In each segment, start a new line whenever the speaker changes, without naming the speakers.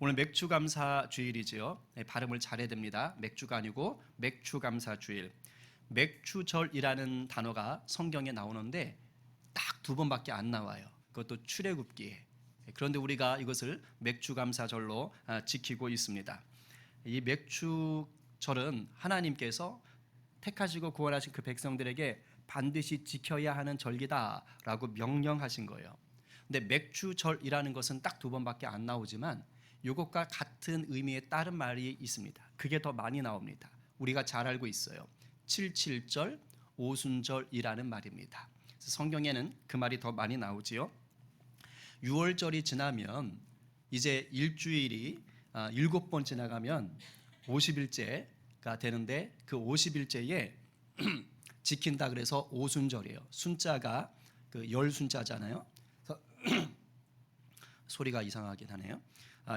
오늘 맥주감사 주일이지요. 발음을 잘해야 됩니다. 맥주가 아니고 맥주감사 주일. 맥주절이라는 단어가 성경에 나오는데 딱 2번밖에 안 나와요. 그것도 출애굽기에. 그런데 우리가 이것을 맥주감사절로 지키고 있습니다. 이 맥주절은 하나님께서 택하시고 구원하신 그 백성들에게 반드시 지켜야 하는 절기다라고 명령하신 거예요. 근데 맥주절이라는 것은 딱 2번밖에 안 나오지만 이것과 같은 의미의 다른 말이 있습니다. 그게 더 많이 나옵니다. 우리가 잘 알고 있어요. 77절, 오순절이라는 말입니다. 그래서 성경에는 그 말이 더 많이 나오지요. 6월절이 지나면 이제 일주일이 7번 지나가면 50일째가 되는데 그 50일째에 지킨다 그래서 오순절이에요. 순자가 그 열순자잖아요. 소리가 이상하긴 하네요.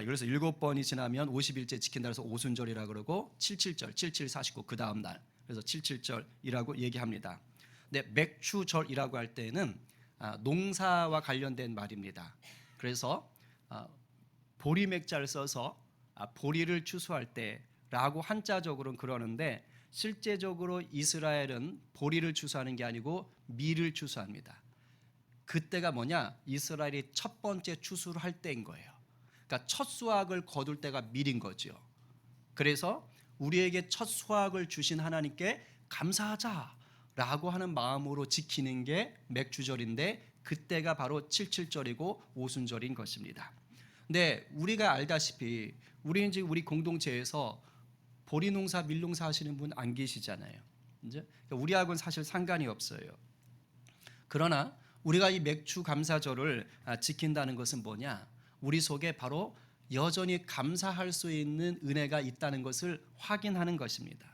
그래서 7번이 지나면 50일째 지킨다 그래서 오순절이라 그러고 77절, 77, 49 그 다음 날 그래서 77절이라고 얘기합니다. 근데 맥추절이라고 할 때는 농사와 관련된 말입니다. 그래서 보리맥자를 써서 보리를 추수할 때라고 한자적으로는 그러는데 실제적으로 이스라엘은 보리를 추수하는 게 아니고 밀을 추수합니다. 그때가 뭐냐? 이스라엘이 첫 번째 추수를 할 때인 거예요. 그러니까 첫 수확을 거둘 때가 밀인 거죠. 그래서 우리에게 첫 수확을 주신 하나님께 감사하자라고 하는 마음으로 지키는 게 맥주절인데 그때가 바로 77절이고 오순절인 것입니다. 근데 우리가 알다시피 우리는 지금 우리 공동체에서 보리농사, 밀농사 하시는 분 안 계시잖아요. 이제 우리하고는 사실 상관이 없어요. 그러나 우리가 이 맥주 감사절을 지킨다는 것은 뭐냐? 우리 속에 바로 여전히 감사할 수 있는 은혜가 있다는 것을 확인하는 것입니다.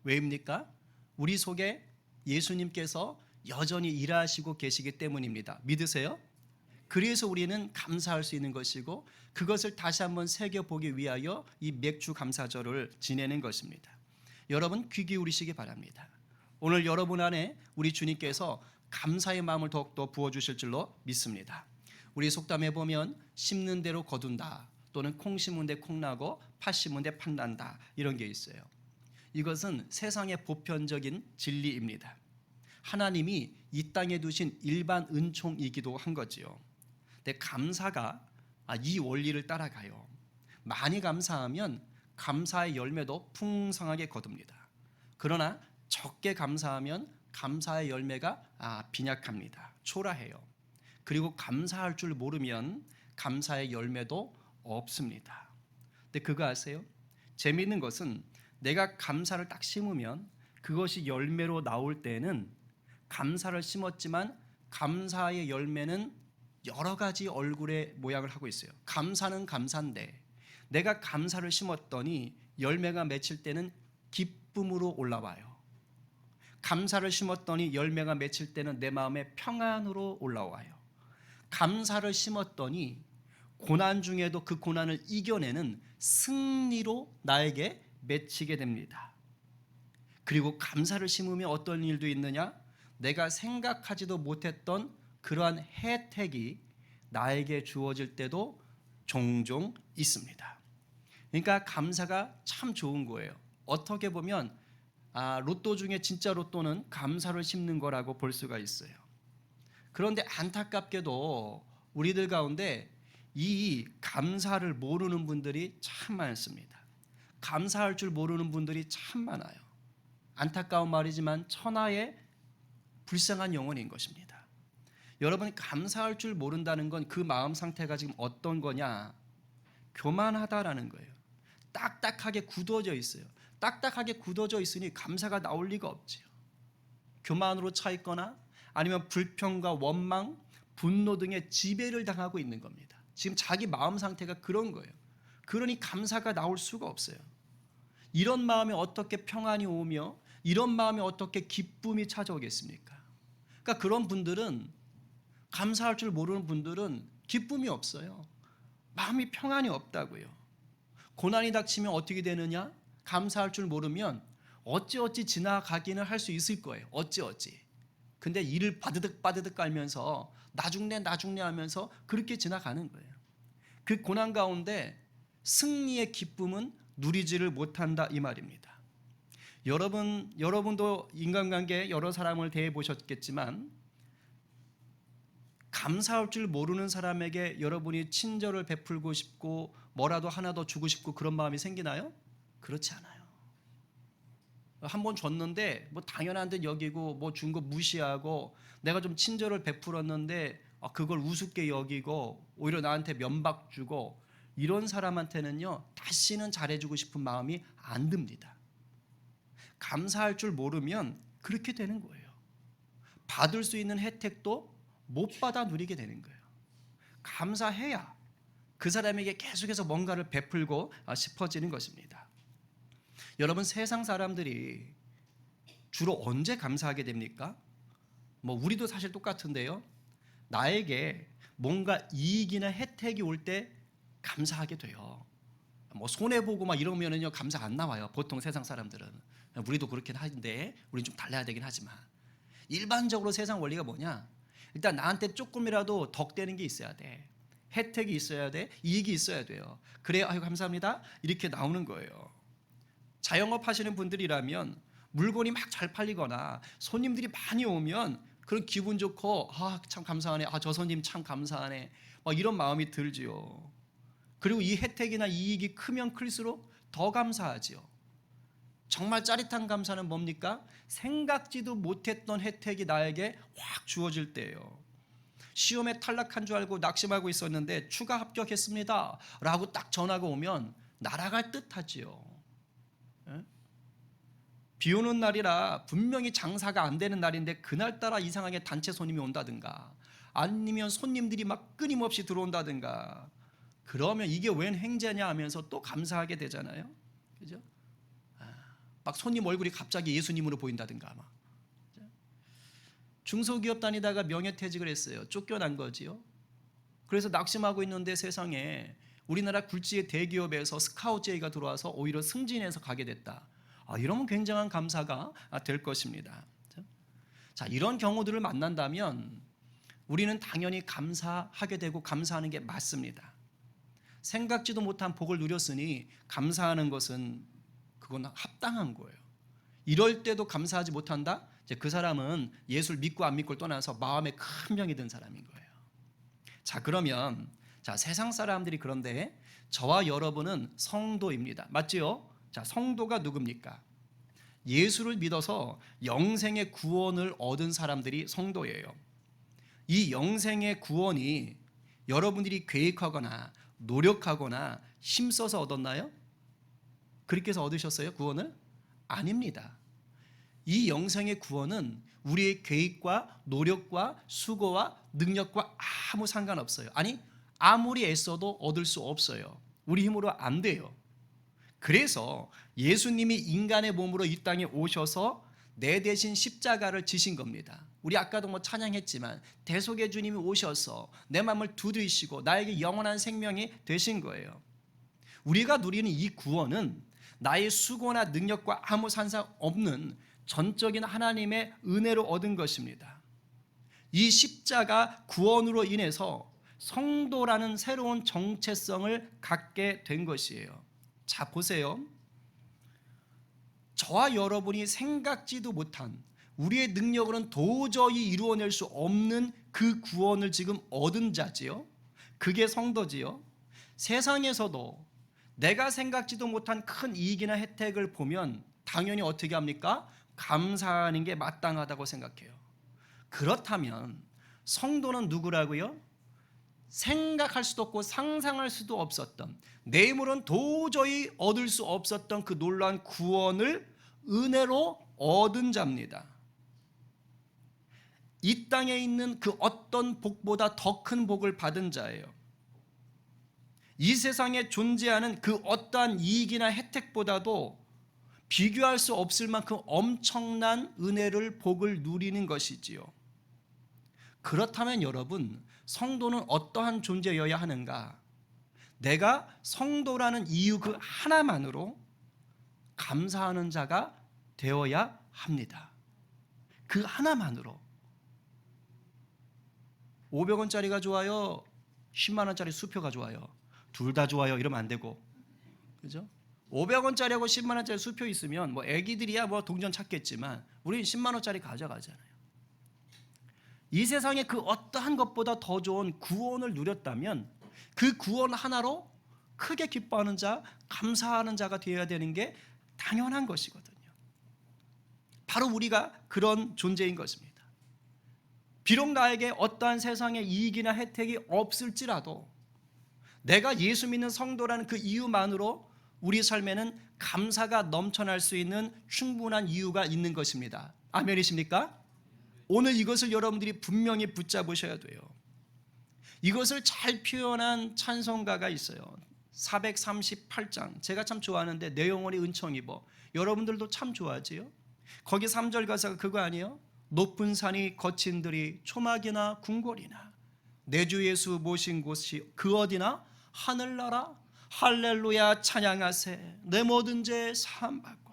왜입니까? 우리 속에 예수님께서 여전히 일하시고 계시기 때문입니다. 믿으세요? 그래서 우리는 감사할 수 있는 것이고 그것을 다시 한번 새겨보기 위하여 이 맥주 감사절을 지내는 것입니다. 여러분 귀 기울이시기 바랍니다. 오늘 여러분 안에 우리 주님께서 감사의 마음을 더욱더 부어주실 줄로 믿습니다. 우리 속담에 보면 심는 대로 거둔다 또는 콩 심은 데 콩 나고 팥 심은 데 팥 난다 이런 게 있어요. 이것은 세상의 보편적인 진리입니다. 하나님이 이 땅에 두신 일반 은총이기도 한 거지요. 근데 감사가 이 원리를 따라가요. 많이 감사하면 감사의 열매도 풍성하게 거둡니다. 그러나 적게 감사하면 감사의 열매가 빈약합니다. 초라해요. 그리고 감사할 줄 모르면 감사의 열매도 없습니다. 근데 그거 아세요? 재미있는 것은 내가 감사를 딱 심으면 그것이 열매로 나올 때는 감사를 심었지만 감사의 열매는 여러 가지 얼굴의 모양을 하고 있어요. 감사는 감사인데 내가 감사를 심었더니 열매가 맺힐 때는 기쁨으로 올라와요. 감사를 심었더니 열매가 맺힐 때는 내 마음에 평안으로 올라와요. 감사를 심었더니 고난 중에도 그 고난을 이겨내는 승리로 나에게 맺히게 됩니다. 그리고 감사를 심으면 어떤 일도 있느냐? 내가 생각하지도 못했던 그러한 혜택이 나에게 주어질 때도 종종 있습니다. 그러니까 감사가 참 좋은 거예요. 어떻게 보면 로또 중에 진짜 로또는 감사를 심는 거라고 볼 수가 있어요. 그런데 안타깝게도 우리들 가운데 이 감사를 모르는 분들이 참 많습니다. 감사할 줄 모르는 분들이 참 많아요. 안타까운 말이지만 천하의 불쌍한 영혼인 것입니다. 여러분 감사할 줄 모른다는 건 그 마음 상태가 지금 어떤 거냐? 교만하다라는 거예요. 딱딱하게 굳어져 있어요. 딱딱하게 굳어져 있으니 감사가 나올 리가 없지요. 교만으로 차 있거나 아니면 불평과 원망, 분노 등의 지배를 당하고 있는 겁니다. 지금 자기 마음 상태가 그런 거예요. 그러니 감사가 나올 수가 없어요. 이런 마음에 어떻게 평안이 오며 이런 마음에 어떻게 기쁨이 찾아오겠습니까? 그러니까 그런 분들은 감사할 줄 모르는 분들은 기쁨이 없어요. 마음이 평안이 없다고요. 고난이 닥치면 어떻게 되느냐? 감사할 줄 모르면 어찌어찌 지나가기는 할 수 있을 거예요. 어찌어찌. 근데 이를 바드득 깔면서 나중내 하면서 그렇게 지나가는 거예요. 그 고난 가운데 승리의 기쁨은 누리지를 못한다 이 말입니다. 여러분도 인간관계에 여러 사람을 대해 보셨겠지만 감사할 줄 모르는 사람에게 여러분이 친절을 베풀고 싶고 뭐라도 하나 더 주고 싶고 그런 마음이 생기나요? 그렇지 않아요. 한 번 줬는데 뭐 당연한 듯 여기고 뭐 준 거 무시하고 내가 좀 친절을 베풀었는데 그걸 우습게 여기고 오히려 나한테 면박 주고 이런 사람한테는요 다시는 잘해주고 싶은 마음이 안 듭니다. 감사할 줄 모르면 그렇게 되는 거예요. 받을 수 있는 혜택도 못 받아 누리게 되는 거예요. 감사해야 그 사람에게 계속해서 뭔가를 베풀고 싶어지는 것입니다. 여러분, 세상 사람들이 주로 언제 감사하게 됩니까? 뭐 우리도 사실 똑같은데요. 나에게 뭔가 이익이나 혜택이 올 때 감사하게 돼요. 뭐 손해보고 막 이러면은요 감사 안 나와요. 보통 세상 사람들은. 우리도 그렇긴 한데 우리는 좀 달라야 되긴 하지만 일반적으로 세상 원리가 뭐냐? 일단 나한테 조금이라도 덕되는 게 있어야 돼. 혜택이 있어야 돼. 이익이 있어야 돼요. 그래야 아유 감사합니다 이렇게 나오는 거예요. 자영업 하시는 분들이라면 물건이 막 잘 팔리거나 손님들이 많이 오면 그런 기분 좋고 참 감사하네. 저 손님 참 감사하네. 막 이런 마음이 들지요. 그리고 이 혜택이나 이익이 크면 클수록 더 감사하지요. 정말 짜릿한 감사는 뭡니까? 생각지도 못했던 혜택이 나에게 확 주어질 때예요. 시험에 탈락한 줄 알고 낙심하고 있었는데 추가 합격했습니다 라고 딱 전화가 오면 날아갈 듯하지요. 비 오는 날이라 분명히 장사가 안 되는 날인데 그날따라 이상하게 단체 손님이 온다든가 아니면 손님들이 막 끊임없이 들어온다든가 그러면 이게 웬 행제냐 하면서 또 감사하게 되잖아요. 그죠? 막 손님 얼굴이 갑자기 예수님으로 보인다든가 막. 중소기업 다니다가 명예퇴직을 했어요. 쫓겨난 거지요. 그래서 낙심하고 있는데 세상에 우리나라 굴지의 대기업에서 스카우트제의가 들어와서 오히려 승진해서 가게 됐다. 이러면 굉장한 감사가 될 것입니다. 자, 이런 경우들을 만난다면 우리는 당연히 감사하게 되고 감사하는 게 맞습니다. 생각지도 못한 복을 누렸으니 감사하는 것은 그건 합당한 거예요. 이럴 때도 감사하지 못한다? 이제 그 사람은 예수를 믿고 안 믿고를 떠나서 마음에 큰 병이 든 사람인 거예요. 자, 그러면 세상 사람들이 그런데 저와 여러분은 성도입니다. 맞지요? 자, 성도가 누굽니까? 예수를 믿어서 영생의 구원을 얻은 사람들이 성도예요. 이 영생의 구원이 여러분들이 계획하거나 노력하거나 힘써서 얻었나요? 그렇게 해서 얻으셨어요? 구원을? 아닙니다. 이 영생의 구원은 우리의 계획과 노력과 수고와 능력과 아무 상관없어요. 아니, 아무리 애써도 얻을 수 없어요. 우리 힘으로 안 돼요. 그래서 예수님이 인간의 몸으로 이 땅에 오셔서 내 대신 십자가를 지신 겁니다. 우리 아까도 뭐 찬양했지만 대속의 주님이 오셔서 내 마음을 두드리시고 나에게 영원한 생명이 되신 거예요. 우리가 누리는 이 구원은 나의 수고나 능력과 아무 상관없는 전적인 하나님의 은혜로 얻은 것입니다. 이 십자가 구원으로 인해서 성도라는 새로운 정체성을 갖게 된 것이에요. 자, 보세요. 저와 여러분이 생각지도 못한 우리의 능력으로는 도저히 이루어낼 수 없는 그 구원을 지금 얻은 자지요. 그게 성도지요. 세상에서도 내가 생각지도 못한 큰 이익이나 혜택을 보면 당연히 어떻게 합니까? 감사하는 게 마땅하다고 생각해요. 그렇다면 성도는 누구라고요? 생각할 수도 없고 상상할 수도 없었던, 내 힘으로는 도저히 얻을 수 없었던 그 놀라운 구원을 은혜로 얻은 자입니다. 이 땅에 있는 그 어떤 복보다 더 큰 복을 받은 자예요. 이 세상에 존재하는 그 어떠한 이익이나 혜택보다도 비교할 수 없을 만큼 엄청난 은혜를, 복을 누리는 것이지요. 그렇다면 여러분, 성도는 어떠한 존재여야 하는가? 내가 성도라는 이유 그 하나만으로 감사하는 자가 되어야 합니다. 그 하나만으로. 500원짜리가 좋아요? 10만 원짜리 수표가 좋아요? 둘 다 좋아요? 이러면 안 되고, 그죠? 500원짜리하고 10만 원짜리 수표 있으면 뭐 애기들이야 뭐 동전 찾겠지만 우리는 10만 원짜리 가져가잖아요. 이 세상에 그 어떠한 것보다 더 좋은 구원을 누렸다면 그 구원 하나로 크게 기뻐하는 자, 감사하는 자가 되어야 되는 게 당연한 것이거든요. 바로 우리가 그런 존재인 것입니다. 비록 나에게 어떠한 세상의 이익이나 혜택이 없을지라도 내가 예수 믿는 성도라는 그 이유만으로 우리 삶에는 감사가 넘쳐날 수 있는 충분한 이유가 있는 것입니다. 아멘이십니까? 오늘 이것을 여러분들이 분명히 붙잡으셔야 돼요. 이것을 잘 표현한 찬송가가 있어요. 438장 제가 참 좋아하는데 내 영혼이 은총 입어. 여러분들도 참 좋아하지요? 거기 3절 가사가 그거 아니에요? 높은 산이 거친 들이 초막이나 궁궐이나 내 주 예수 모신 곳이 그 어디나 하늘나라 할렐루야 찬양하세 내 모든 죄 사함받고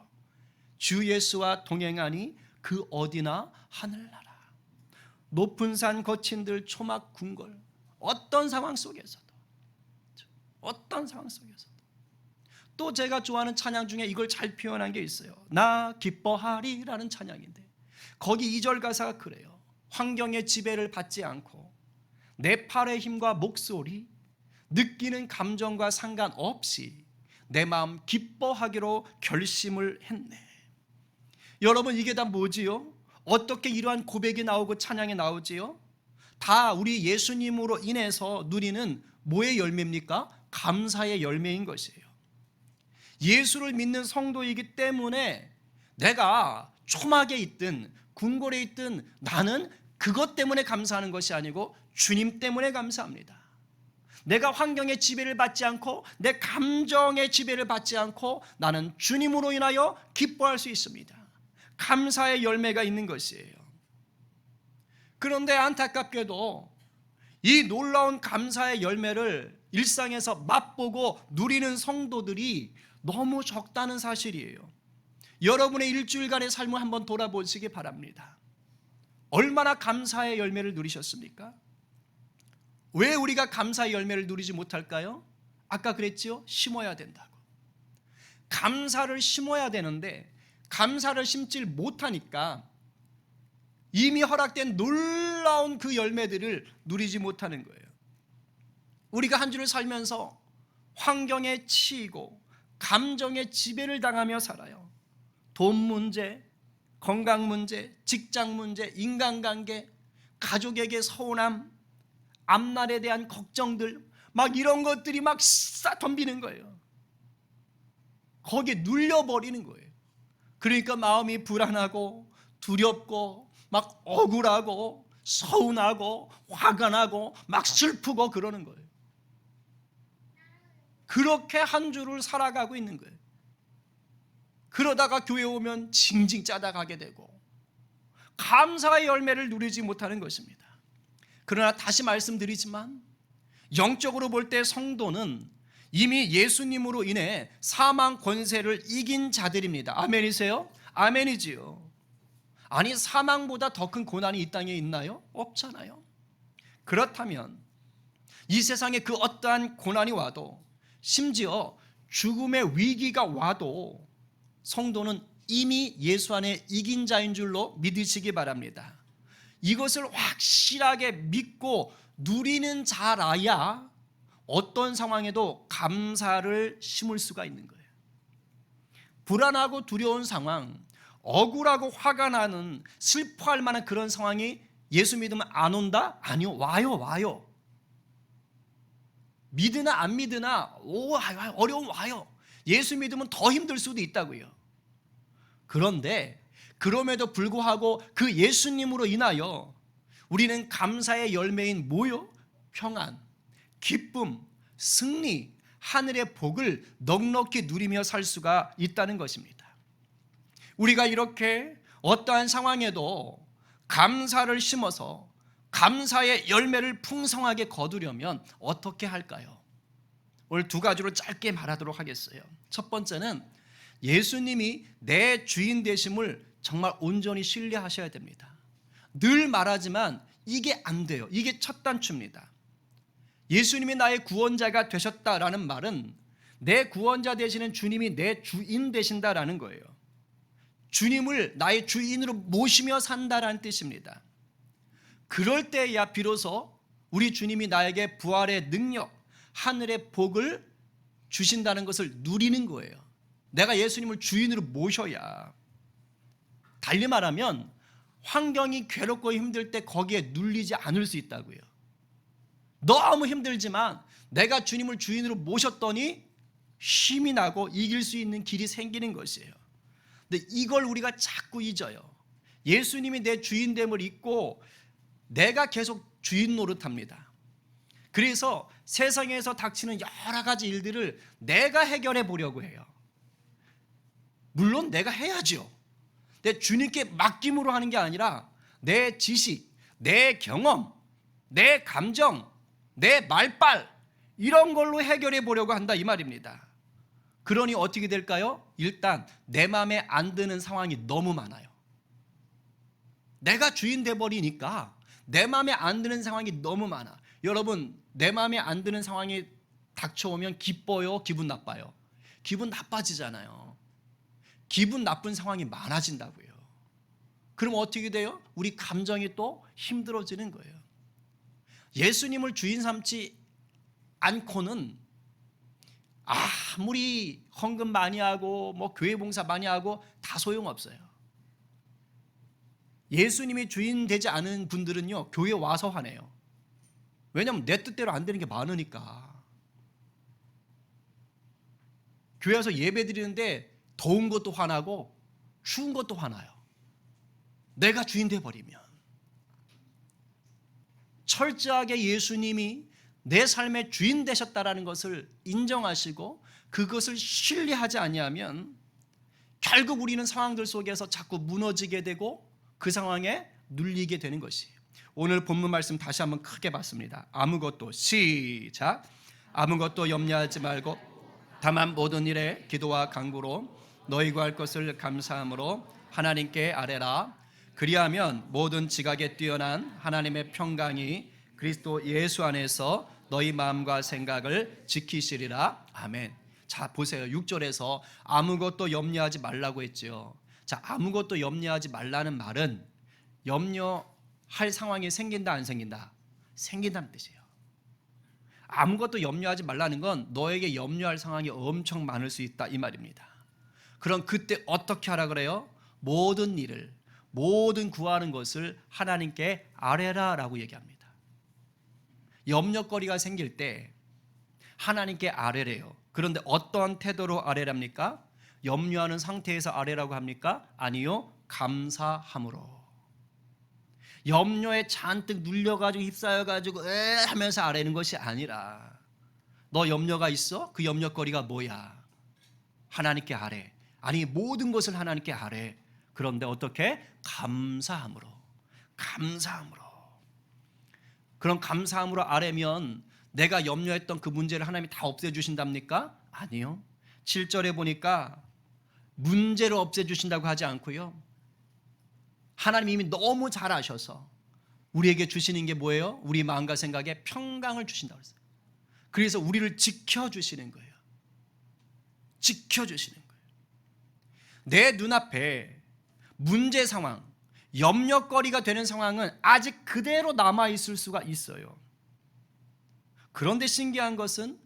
주 예수와 동행하니 그 어디나 하늘나라. 높은 산 거친 들 초막 궁궐, 어떤 상황 속에서도 또 제가 좋아하는 찬양 중에 이걸 잘 표현한 게 있어요. 나 기뻐하리라는 찬양인데 거기 2절 가사가 그래요. 환경의 지배를 받지 않고 내 팔의 힘과 목소리 느끼는 감정과 상관없이 내 마음 기뻐하기로 결심을 했네. 여러분 이게 다 뭐지요? 어떻게 이러한 고백이 나오고 찬양이 나오지요? 다 우리 예수님으로 인해서 누리는 뭐의 열매입니까? 감사의 열매인 것이에요. 예수를 믿는 성도이기 때문에 내가 초막에 있든 궁궐에 있든 나는 그것 때문에 감사하는 것이 아니고 주님 때문에 감사합니다. 내가 환경의 지배를 받지 않고 내 감정의 지배를 받지 않고 나는 주님으로 인하여 기뻐할 수 있습니다. 감사의 열매가 있는 것이에요. 그런데 안타깝게도 이 놀라운 감사의 열매를 일상에서 맛보고 누리는 성도들이 너무 적다는 사실이에요. 여러분의 일주일간의 삶을 한번 돌아보시기 바랍니다. 얼마나 감사의 열매를 누리셨습니까? 왜 우리가 감사의 열매를 누리지 못할까요? 아까 그랬지요? 심어야 된다고. 감사를 심어야 되는데 감사를 심질 못하니까 이미 허락된 놀라운 그 열매들을 누리지 못하는 거예요. 우리가 한 주를 살면서 환경에 치이고 감정의 지배를 당하며 살아요. 돈 문제, 건강 문제, 직장 문제, 인간관계, 가족에게 서운함, 앞날에 대한 걱정들 막 이런 것들이 막 덤비는 거예요. 거기에 눌려버리는 거예요. 그러니까 마음이 불안하고 두렵고 막 억울하고 서운하고 화가 나고 막 슬프고 그러는 거예요. 그렇게 한 주를 살아가고 있는 거예요. 그러다가 교회 오면 징징 짜다가게 되고 감사의 열매를 누리지 못하는 것입니다. 그러나 다시 말씀드리지만 영적으로 볼 때 성도는 이미 예수님으로 인해 사망 권세를 이긴 자들입니다. 아멘이세요? 아멘이지요. 아니 사망보다 더 큰 고난이 이 땅에 있나요? 없잖아요. 그렇다면 이 세상에 그 어떠한 고난이 와도 심지어 죽음의 위기가 와도 성도는 이미 예수 안에 이긴 자인 줄로 믿으시기 바랍니다. 이것을 확실하게 믿고 누리는 자라야 어떤 상황에도 감사를 심을 수가 있는 거예요. 불안하고 두려운 상황, 억울하고 화가 나는 슬퍼할 만한 그런 상황이 예수 믿으면 안 온다? 아니요, 와요. 믿으나 안 믿으나 어려움 와요. 예수 믿으면 더 힘들 수도 있다고요. 그런데 그럼에도 불구하고 그 예수님으로 인하여 우리는 감사의 열매인 뭐요? 평안, 기쁨, 승리, 하늘의 복을 넉넉히 누리며 살 수가 있다는 것입니다. 우리가 이렇게 어떠한 상황에도 감사를 심어서 감사의 열매를 풍성하게 거두려면 어떻게 할까요? 오늘 두 가지로 짧게 말하도록 하겠어요. 첫 번째는 예수님이 내 주인 되심을 정말 온전히 신뢰하셔야 됩니다. 늘 말하지만 이게 안 돼요. 이게 첫 단추입니다. 예수님이 나의 구원자가 되셨다라는 말은 내 구원자 되시는 주님이 내 주인 되신다라는 거예요. 주님을 나의 주인으로 모시며 산다라는 뜻입니다. 그럴 때야 비로소 우리 주님이 나에게 부활의 능력, 하늘의 복을 주신다는 것을 누리는 거예요. 내가 예수님을 주인으로 모셔야. 달리 말하면 환경이 괴롭고 힘들 때 거기에 눌리지 않을 수 있다고요. 너무 힘들지만 내가 주님을 주인으로 모셨더니 힘이 나고 이길 수 있는 길이 생기는 것이에요. 근데 이걸 우리가 자꾸 잊어요. 예수님이 내 주인됨을 잊고 내가 계속 주인 노릇합니다. 그래서 세상에서 닥치는 여러 가지 일들을 내가 해결해 보려고 해요. 물론 내가 해야죠. 근데 주님께 맡김으로 하는 게 아니라 내 지식, 내 경험, 내 감정, 내 말빨 이런 걸로 해결해 보려고 한다 이 말입니다. 그러니 어떻게 될까요? 일단 내 마음에 안 드는 상황이 너무 많아요. 내가 주인 돼버리니까 내 마음에 안 드는 상황이 너무 많아. 여러분, 내 마음에 안 드는 상황이 닥쳐오면 기뻐요? 기분 나빠요? 기분 나빠지잖아요. 기분 나쁜 상황이 많아진다고요. 그럼 어떻게 돼요? 우리 감정이 또 힘들어지는 거예요. 예수님을 주인 삼지 않고는 아무리 헌금 많이 하고 뭐 교회 봉사 많이 하고 다 소용없어요. 예수님이 주인 되지 않은 분들은요, 교회 와서 화내요. 왜냐하면 내 뜻대로 안 되는 게 많으니까. 교회 와서 예배 드리는데 더운 것도 화나고 추운 것도 화나요. 내가 주인 돼버리면. 철저하게 예수님이 내 삶의 주인 되셨다라는 것을 인정하시고 그것을 신뢰하지 아니하면 결국 우리는 상황들 속에서 자꾸 무너지게 되고 그 상황에 눌리게 되는 것이에요. 오늘 본문 말씀 다시 한번 크게 봤습니다. 아무것도 시작. 아무것도 염려하지 말고 다만 모든 일에 기도와 간구로 너희 구할 것을 감사함으로 하나님께 아뢰라. 그리하면 모든 지각에 뛰어난 하나님의 평강이 그리스도 예수 안에서 너희 마음과 생각을 지키시리라. 아멘. 자, 보세요. 6절에서 아무것도 염려하지 말라고 했죠. 자, 아무것도 염려하지 말라는 말은 염려할 상황이 생긴다 안 생긴다? 생긴다는 뜻이에요. 아무것도 염려하지 말라는 건 너에게 염려할 상황이 엄청 많을 수 있다 이 말입니다. 그럼 그때 어떻게 하라 그래요? 모든 일을, 모든 구하는 것을 하나님께 아뢰라라고 얘기합니다. 염려거리가 생길 때 하나님께 아뢰래요. 그런데 어떠한 태도로 아뢰랍니까? 염려하는 상태에서 아뢰라고 합니까? 아니요, 감사함으로. 염려에 잔뜩 눌려가지고 휩싸여가지고 하면서 아뢰는 것이 아니라, 너 염려가 있어? 그 염려거리가 뭐야? 하나님께 아뢰. 아니, 모든 것을 하나님께 아뢰. 그런데 어떻게? 감사함으로. 감사함으로. 그런 감사함으로 아뢰면 내가 염려했던 그 문제를 하나님이 다 없애주신답니까? 아니요. 7절에 보니까 문제를 없애주신다고 하지 않고요, 하나님이 이미 너무 잘 아셔서 우리에게 주시는 게 뭐예요? 우리 마음과 생각에 평강을 주신다고 했어요. 그래서 우리를 지켜주시는 거예요. 지켜주시는 거예요. 내 눈앞에 문제 상황, 염려거리가 되는 상황은 아직 그대로 남아있을 수가 있어요. 그런데 신기한 것은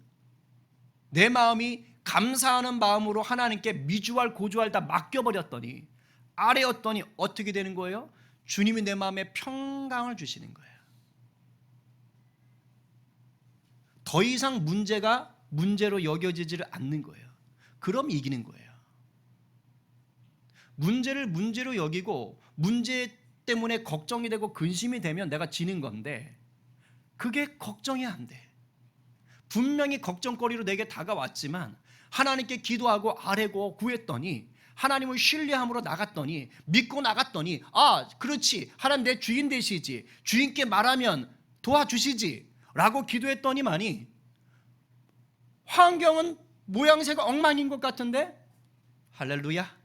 내 마음이 감사하는 마음으로 하나님께 미주알 고주알 다 맡겨버렸더니, 아뢰었더니 어떻게 되는 거예요? 주님이 내 마음에 평강을 주시는 거예요. 더 이상 문제가 문제로 여겨지지를 않는 거예요. 그럼 이기는 거예요. 문제를 문제로 여기고 문제 때문에 걱정이 되고 근심이 되면 내가 지는 건데, 그게 걱정이 안 돼. 분명히 걱정거리로 내게 다가왔지만 하나님께 기도하고 아뢰고 구했더니, 하나님을 신뢰함으로 나갔더니, 믿고 나갔더니, 아, 그렇지, 하나님 내 주인 되시지, 주인께 말하면 도와주시지 라고 기도했더니만이 환경은 모양새가 엉망인 것 같은데, 할렐루야,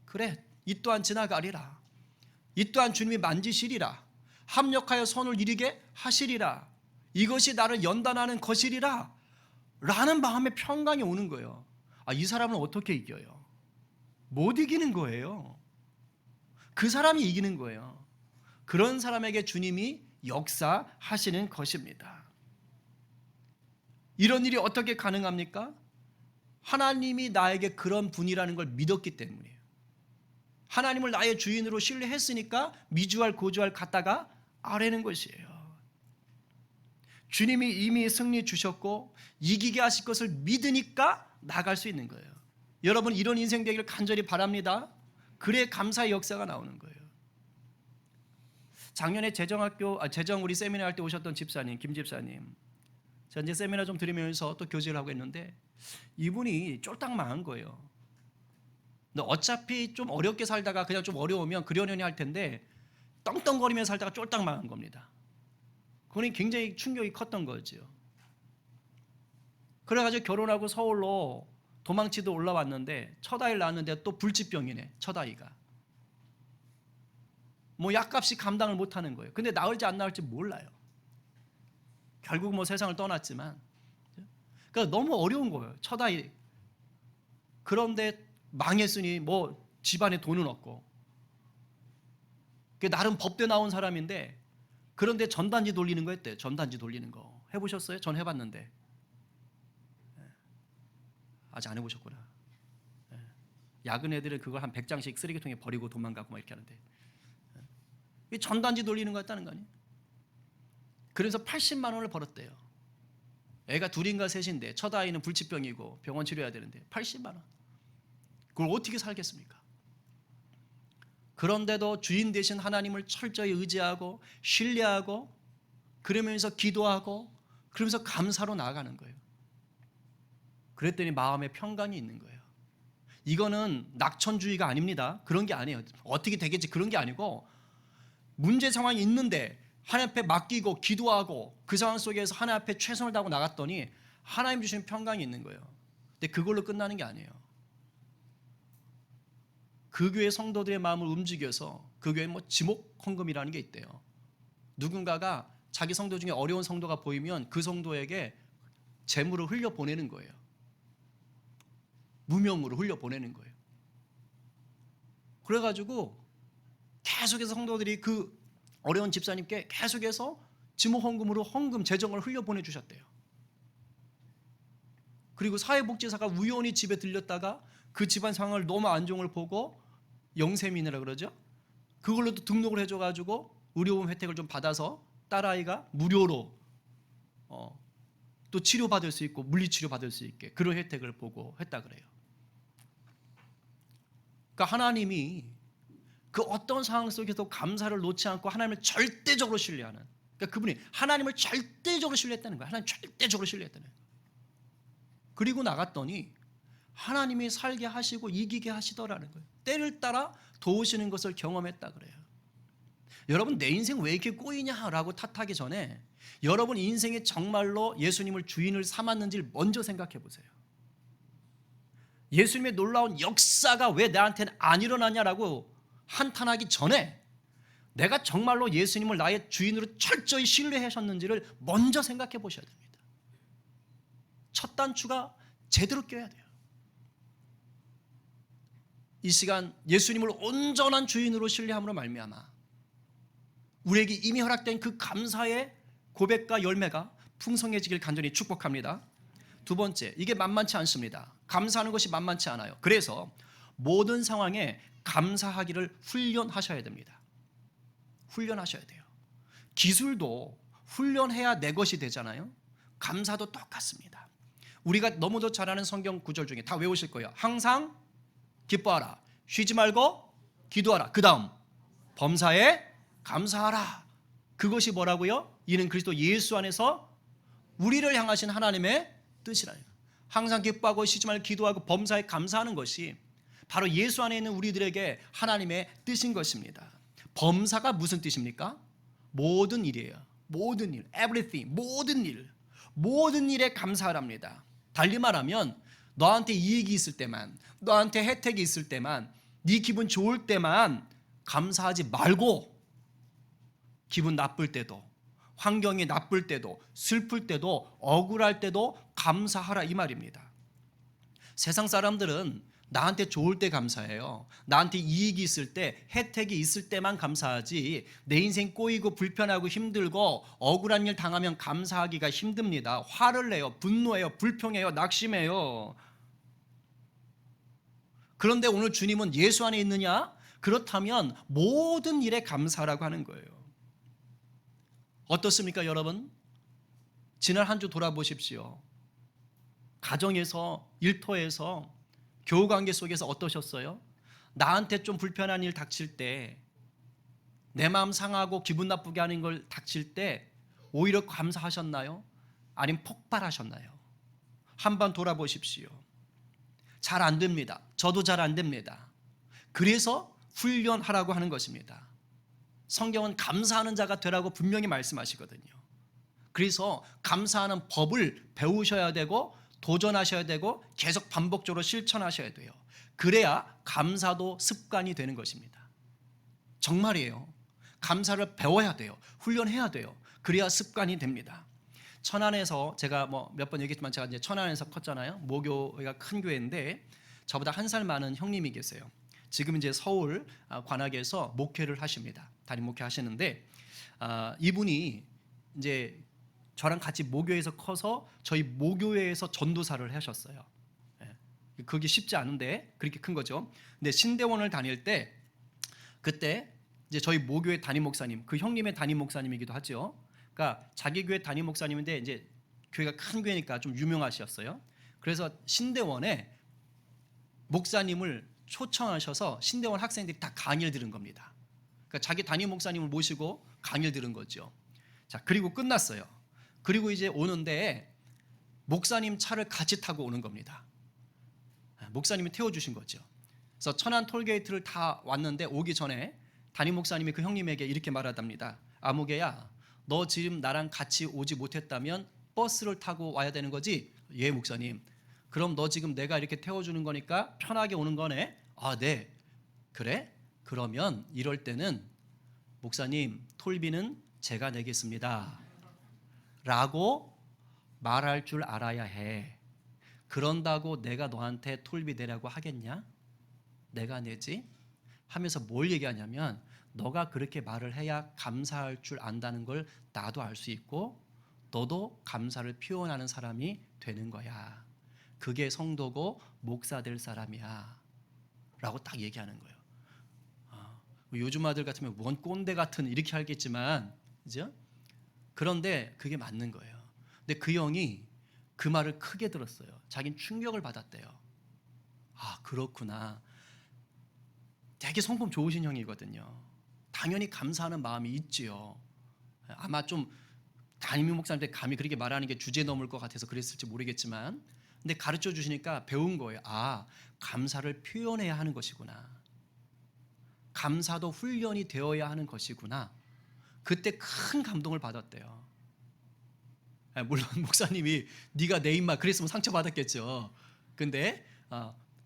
그래, 이 또한 지나가리라. 이 또한 주님이 만지시리라. 합력하여 선을 이루게 하시리라. 이것이 나를 연단하는 것이리라 라는 마음의 평강이 오는 거예요. 이 사람은 어떻게 이겨요? 못 이기는 거예요. 그 사람이 이기는 거예요. 그런 사람에게 주님이 역사하시는 것입니다. 이런 일이 어떻게 가능합니까? 하나님이 나에게 그런 분이라는 걸 믿었기 때문이에요. 하나님을 나의 주인으로 신뢰했으니까 미주알 고주알 갖다가 아뢰는 것이에요. 주님이 이미 승리 주셨고 이기게 하실 것을 믿으니까 나갈 수 있는 거예요. 여러분 이런 인생 되기를 간절히 바랍니다. 그래 감사의 역사가 나오는 거예요. 작년에 재정 우리 세미나 할 때 오셨던 집사님, 김 집사님, 저 이제 세미나 좀 들으면서 또 교제를 하고 있는데 이분이 쫄딱 망한 거예요. 근데 어차피 좀 어렵게 살다가 그냥 좀 어려우면 그러려니 할 텐데 떵떵거리면서 살다가 쫄딱 망한 겁니다. 그분이 굉장히 충격이 컸던 거죠. 그래가지고 결혼하고 서울로 도망치도 올라왔는데 첫 아이를 낳았는데 또 불치병이네. 첫 아이가. 뭐 약값이 감당을 못하는 거예요. 근데 나을지 안 나을지 몰라요. 결국 뭐 세상을 떠났지만, 그러니까 너무 어려운 거예요. 첫 아이. 그런데 망했으니 뭐 집안에 돈은 없고, 나름 법대 나온 사람인데, 그런데 전단지 돌리는 거 했대요. 전단지 돌리는 거 해보셨어요? 전 해봤는데 아직 안 해보셨구나. 야근 애들은 그걸 한 100장씩 쓰레기통에 버리고 도망가고 막 이렇게 하는데 전단지 돌리는 거였다는 거 아니에요? 그래서 80만 원을 벌었대요. 애가 둘인가 셋인데 첫 아이는 불치병이고 병원 치료해야 되는데 80만 원. 그걸 어떻게 살겠습니까? 그런데도 주인 되신 하나님을 철저히 의지하고 신뢰하고 그러면서 기도하고 그러면서 감사로 나아가는 거예요. 그랬더니 마음에 평강이 있는 거예요. 이거는 낙천주의가 아닙니다. 그런 게 아니에요. 어떻게 되겠지 그런 게 아니고 문제 상황이 있는데 하나님 앞에 맡기고 기도하고 그 상황 속에서 하나님 앞에 최선을 다하고 나갔더니 하나님 주시는 평강이 있는 거예요. 근데 그걸로 끝나는 게 아니에요. 그 교회 성도들의 마음을 움직여서 그 교회에 뭐 지목 헌금이라는 게 있대요. 누군가가 자기 성도 중에 어려운 성도가 보이면 그 성도에게 재물을 흘려보내는 거예요. 무명으로 흘려보내는 거예요. 그래가지고 계속해서 성도들이 그 어려운 집사님께 계속해서 지목 헌금으로 헌금 재정을 흘려보내 주셨대요. 그리고 사회복지사가 우연히 집에 들렸다가 그 집안 상황을 너무 안 좋은 걸 보고 영세민이라 그러죠. 그걸로도 등록을 해줘가지고 의료보험 혜택을 좀 받아서 딸아이가 무료로 또 치료받을 수 있고 물리치료 받을 수 있게 그런 혜택을 보고 했다 그래요. 그러니까 하나님이 그 어떤 상황 속에서 감사를 놓지 않고 하나님을 절대적으로 신뢰하는, 그러니까 그분이 하나님을 절대적으로 신뢰했다는 거예요. 하나님 절대적으로 신뢰했다는 거예요. 그리고 나갔더니 하나님이 살게 하시고 이기게 하시더라는 거예요. 때를 따라 도우시는 것을 경험했다 그래요. 여러분 내 인생 왜 이렇게 꼬이냐라고 탓하기 전에 여러분 인생에 정말로 예수님을 주인을 삼았는지를 먼저 생각해 보세요. 예수님의 놀라운 역사가 왜 나한테는 안 일어나냐라고 한탄하기 전에 내가 정말로 예수님을 나의 주인으로 철저히 신뢰하셨는지를 먼저 생각해 보셔야 됩니다. 첫 단추가 제대로 껴야 돼요. 이 시간 예수님을 온전한 주인으로 신뢰함으로 말미암아 우리에게 이미 허락된 그 감사의 고백과 열매가 풍성해지길 간절히 축복합니다. 두 번째, 이게 만만치 않습니다. 감사하는 것이 만만치 않아요. 그래서 모든 상황에 감사하기를 훈련하셔야 됩니다. 훈련하셔야 돼요. 기술도 훈련해야 내 것이 되잖아요. 감사도 똑같습니다. 우리가 너무도 잘 아는 성경 구절 중에 다 외우실 거예요. 항상 기뻐하라. 쉬지 말고 기도하라. 그 다음 범사에 감사하라. 그것이 뭐라고요? 이는 그리스도 예수 안에서 우리를 향하신 하나님의 뜻이라. 항상 기뻐하고 쉬지 말고 기도하고 범사에 감사하는 것이 바로 예수 안에 있는 우리들에게 하나님의 뜻인 것입니다. 범사가 무슨 뜻입니까? 모든 일이에요. 모든 일, everything, 모든 일, 모든 일에 감사하랍니다. 달리 말하면 너한테 이익이 있을 때만, 너한테 혜택이 있을 때만, 네 기분 좋을 때만 감사하지 말고 기분 나쁠 때도, 환경이 나쁠 때도, 슬플 때도, 억울할 때도 감사하라 이 말입니다. 세상 사람들은 나한테 좋을 때 감사해요. 나한테 이익이 있을 때, 혜택이 있을 때만 감사하지, 내 인생 꼬이고 불편하고 힘들고 억울한 일 당하면 감사하기가 힘듭니다. 화를 내요, 분노해요, 불평해요, 낙심해요. 그런데 오늘 주님은 예수 안에 있느냐? 그렇다면 모든 일에 감사라고 하는 거예요. 어떻습니까, 여러분? 지난 한 주 돌아보십시오. 가정에서, 일터에서, 교우관계 속에서 어떠셨어요? 나한테 좀 불편한 일 닥칠 때, 내 마음 상하고 기분 나쁘게 하는 걸 닥칠 때 오히려 감사하셨나요? 아니면 폭발하셨나요? 한번 돌아보십시오. 잘 안 됩니다. 저도 잘 안 됩니다. 그래서 훈련하라고 하는 것입니다. 성경은 감사하는 자가 되라고 분명히 말씀하시거든요. 그래서 감사하는 법을 배우셔야 되고 도전하셔야 되고 계속 반복적으로 실천하셔야 돼요. 그래야 감사도 습관이 되는 것입니다. 정말이에요. 감사를 배워야 돼요. 훈련해야 돼요. 그래야 습관이 됩니다. 천안에서 제가 몇 번 얘기했지만 제가 이제 천안에서 컸잖아요. 모교회가 큰 교회인데 저보다 한 살 많은 형님이 계세요. 지금 이제 서울 관악에서 목회를 하십니다. 담임 목회 하시는데 이분이 이제 저랑 같이 모교에서 커서 저희 모교회에서 전도사를 하셨어요. 그게 쉽지 않은데 그렇게 큰 거죠. 근데 신대원을 다닐 때 그때 이제 저희 모교회 담임 목사님, 그 형님의 담임 목사님이기도 하죠. 그러니까 자기 교회 담임 목사님인데 이제 교회가 큰 교회니까 좀 유명하셨어요. 그래서 신대원에 목사님을 초청하셔서 신대원 학생들이 다 강의를 들은 겁니다. 그러니까 자기 담임 목사님을 모시고 강의를 들은 거죠. 자, 그리고 끝났어요. 그리고 이제 오는데 목사님 차를 같이 타고 오는 겁니다. 목사님이 태워주신 거죠. 그래서 천안 톨게이트를 다 왔는데 오기 전에 담임 목사님이 그 형님에게 이렇게 말하답니다. 아무개야, 너 지금 나랑 같이 오지 못했다면 버스를 타고 와야 되는 거지? 예, 목사님. 그럼 너 지금 내가 이렇게 태워주는 거니까 편하게 오는 거네? 아, 네. 그래? 그러면 이럴 때는 목사님, 톨비는 제가 내겠습니다. 라고 말할 줄 알아야 해. 그런다고 내가 너한테 톨비 내라고 하겠냐? 내가 내지? 하면서 뭘 얘기하냐면 너가 그렇게 말을 해야 감사할 줄 안다는 걸 나도 알 수 있고 너도 감사를 표현하는 사람이 되는 거야. 그게 성도고 목사 될 사람이야. 라고 딱 얘기하는 거예요. 요즘 아들 같으면 뭔 꼰대 같은 이렇게 하겠지만 그죠? 그런데 그게 맞는 거예요. 근데 그 형이 그 말을 크게 들었어요. 자기는 충격을 받았대요. 아, 그렇구나. 되게 성품 좋으신 형이거든요. 당연히 감사하는 마음이 있지요. 아마 좀 담임 목사한테 감히 그렇게 말하는 게 주제 넘을 것 같아서 그랬을지 모르겠지만 근데 가르쳐 주시니까 배운 거예요. 아, 감사를 표현해야 하는 것이구나. 감사도 훈련이 되어야 하는 것이구나. 그때 큰 감동을 받았대요. 물론 목사님이 네가 내 입맛 그랬으면 상처받았겠죠. 근데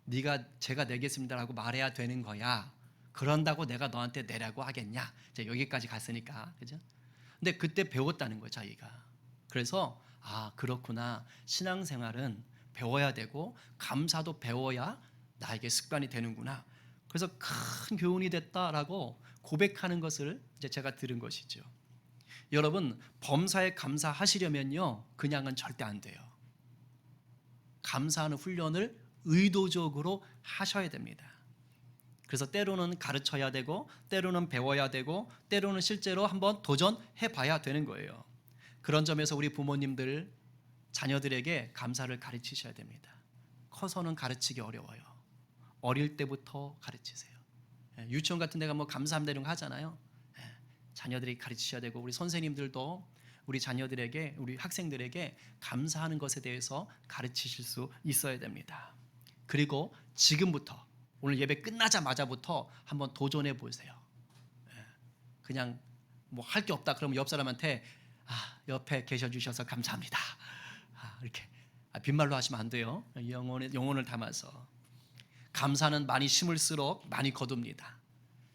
네가 제가 내겠습니다라고 말해야 되는 거야. 그런다고 내가 너한테 내라고 하겠냐? 이제 여기까지 갔으니까, 그죠? 근데 그때 배웠다는 거예요, 자기가. 그래서 아, 그렇구나. 신앙생활은 배워야 되고 감사도 배워야 나에게 습관이 되는구나. 그래서 큰 교훈이 됐다라고 고백하는 것을 이제 제가 들은 것이죠. 여러분, 범사에 감사하시려면요, 그냥은 절대 안 돼요. 감사하는 훈련을 의도적으로 하셔야 됩니다. 그래서 때로는 가르쳐야 되고 때로는 배워야 되고 때로는 실제로 한번 도전해 봐야 되는 거예요. 그런 점에서 우리 부모님들 자녀들에게 감사를 가르치셔야 됩니다. 커서는 가르치기 어려워요. 어릴 때부터 가르치세요. 유치원 같은 데가 감사합니다 이런 거 하잖아요. 자녀들이 가르치셔야 되고 우리 선생님들도 우리 자녀들에게 우리 학생들에게 감사하는 것에 대해서 가르치실 수 있어야 됩니다. 그리고 지금부터 오늘 예배 끝나자마자부터 한번 도전해 보세요. 그냥 할 게 없다 그러면 옆 사람한테 옆에 계셔 주셔서 감사합니다. 이렇게 빈말로 하시면 안 돼요. 영혼을 담아서. 감사는 많이 심을수록 많이 거둡니다.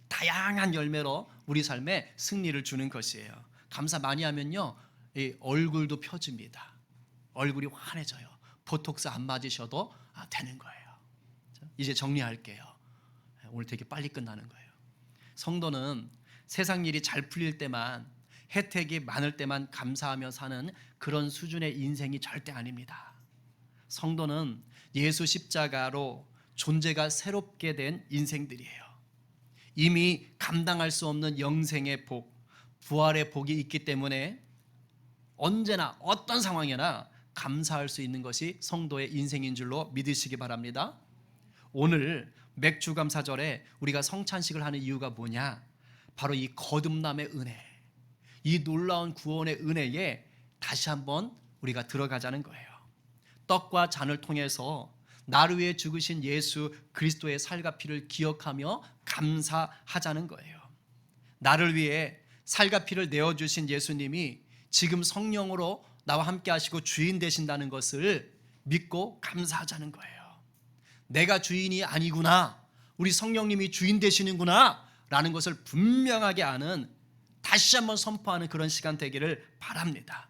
다양한 열매로 우리 삶에 승리를 주는 것이에요. 감사 많이 하면요, 이 얼굴도 펴집니다. 얼굴이 환해져요. 보톡스 안 맞으셔도 되는 거예요. 이제 정리할게요. 오늘 되게 빨리 끝나는 거예요. 성도는 세상 일이 잘 풀릴 때만, 혜택이 많을 때만 감사하며 사는 그런 수준의 인생이 절대 아닙니다. 성도는 예수 십자가로 존재가 새롭게 된 인생들이에요. 이미 감당할 수 없는 영생의 복, 부활의 복이 있기 때문에 언제나 어떤 상황이나 감사할 수 있는 것이 성도의 인생인 줄로 믿으시기 바랍니다. 오늘 맥주감사절에 우리가 성찬식을 하는 이유가 뭐냐? 바로 이 거듭남의 은혜, 이 놀라운 구원의 은혜에 다시 한번 우리가 들어가자는 거예요. 떡과 잔을 통해서 나를 위해 죽으신 예수 그리스도의 살과 피를 기억하며 감사하자는 거예요. 나를 위해 살과 피를 내어주신 예수님이 지금 성령으로 나와 함께 하시고 주인 되신다는 것을 믿고 감사하자는 거예요. 내가 주인이 아니구나, 우리 성령님이 주인 되시는구나 라는 것을 분명하게 아는, 다시 한번 선포하는 그런 시간 되기를 바랍니다.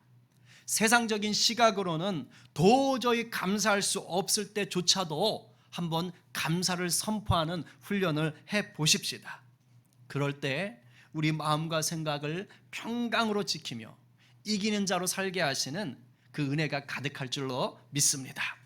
세상적인 시각으로는 도저히 감사할 수 없을 때조차도 한번 감사를 선포하는 훈련을 해보십시다. 그럴 때 우리 마음과 생각을 평강으로 지키며 이기는 자로 살게 하시는 그 은혜가 가득할 줄로 믿습니다.